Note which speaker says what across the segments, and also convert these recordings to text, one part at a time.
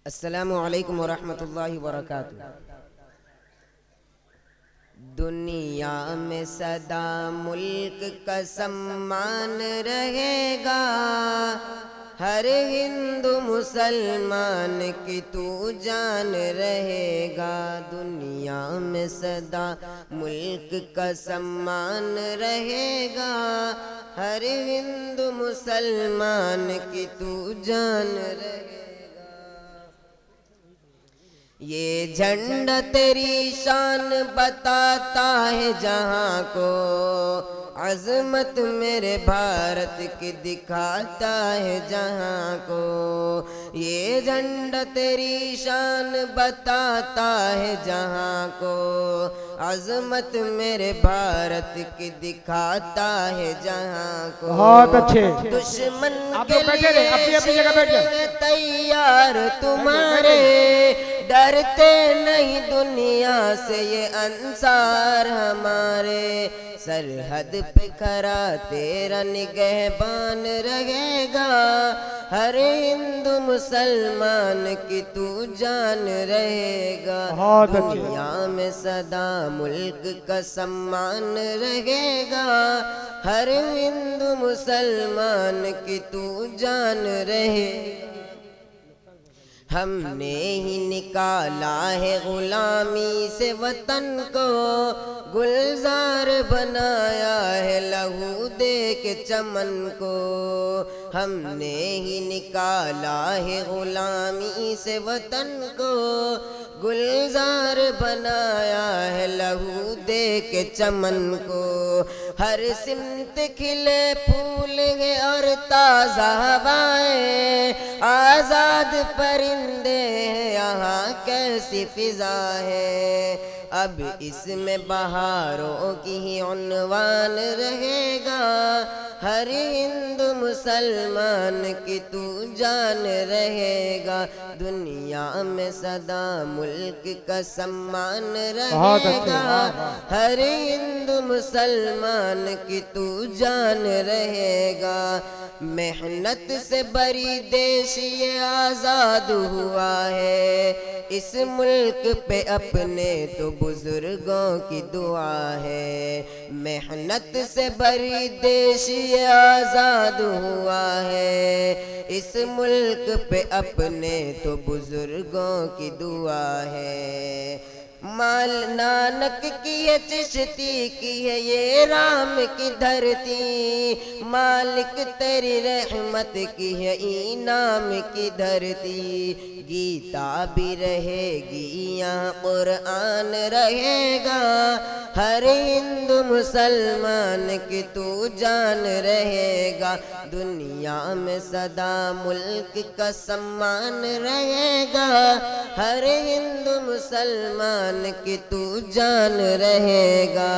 Speaker 1: السلام علیکم ورحمۃ اللہ وبرکاتہ۔ دنیا میں سدا ملک کا سمان رہے گا، ہر ہندو مسلمان کی تو جان رہے گا۔ دنیا میں سدا ملک کا سمان رہے گا، ہر ہندو مسلمان کی تو جان رہے گا۔ یہ جھنڈا تیری شان بتاتا ہے جہاں کو، عظمت میرے بھارت کی دکھاتا ہے جہاں کو۔ یہ جھنڈا تیری شان بتاتا ہے جہاں کو، عظمت میرے بھارت کی دکھاتا ہے جہاں کو۔
Speaker 2: بہت اچھے۔
Speaker 1: دشمن
Speaker 2: آپ
Speaker 1: کے
Speaker 2: لوگ بیٹھے رہے، اپنی اپنی جگہ بیٹھ جائیں۔
Speaker 1: لیے تیار تمہارے، ڈرتے نہیں دنیا سے یہ انصار ہمارے۔ سرحد پہ کھڑا تیرا نگہبان رہے گا، ہر ہندو مسلمان کی تو جان رہے گا۔
Speaker 2: بہت اچھے۔
Speaker 1: دنیا میں سدا ملک کا سمان رہے گا، ہر ہندو مسلمان کی تو جان رہے گا۔ ہم نے ہی نکالا ہے غلامی سے وطن کو، گلزار بنایا ہے لہو دے کے چمن کو۔ ہم نے ہی نکالا ہے غلامی سے وطن کو، گلزار بنایا ہے لہو دے کے چمن کو۔ ہر سمت کھلے پھول ہیں اور تازہ ہوائیں، آزاد پرندے ہیں یہاں کیسی فضا ہے۔ اب اس میں بہاروں کی ہی عنوان رہے گا، ہر ہندو مسلمان کی تو جان رہے گا۔ دنیا میں سدا ملک کا سمان رہے گا، ہر ہندو مسلمان کی تو جان رہے گا۔ محنت سے بری دیش یہ آزاد ہوا ہے، اس ملک پہ اپنے تو بزرگوں کی دعا ہے۔ محنت سے بری دیش یہ آزاد ہوا ہے، اس ملک پہ اپنے تو بزرگوں کی دعا ہے۔ مال نانک کی ہے، چشتی کی ہے یہ رام کی دھرتی، مالک تیری رحمت کی ہے انعام کی دھرتی۔ گیتا بھی رہے گی یہاں قرآن رہے گا، ہر ہندو مسلمان کی تو جان رہے گا۔ دنیا میں سدا ملک کا سمان رہے گا، ہر ہندو مسلمان کی تو جان رہے گا۔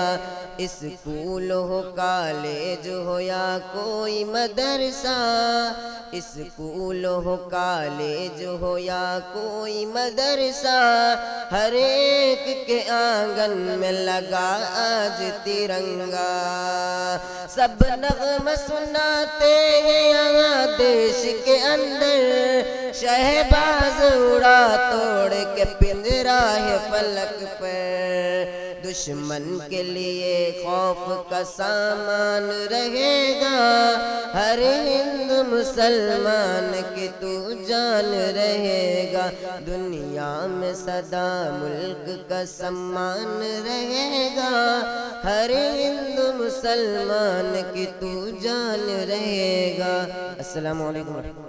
Speaker 1: اسکول ہو کالج ہو یا کوئی مدرسہ، اسکول ہو کالج ہو یا کوئی مدرسہ، ہر ایک کے آنگن میں لگا آج ترنگا۔ سب نغمہ سناتے ہیں یہاں دیش کے اندر، شہباز اڑا توڑ کے پنجرا ہے فلک پر۔ دشمن کے لیے خوف کا سامان رہے گا، ہر ہندو مسلمان کی تو جان رہے گا۔ دنیا میں سدا ملک کا سمان رہے گا، ہر ہندو مسلمان کی تو جان رہے گا۔ السلام علیکم۔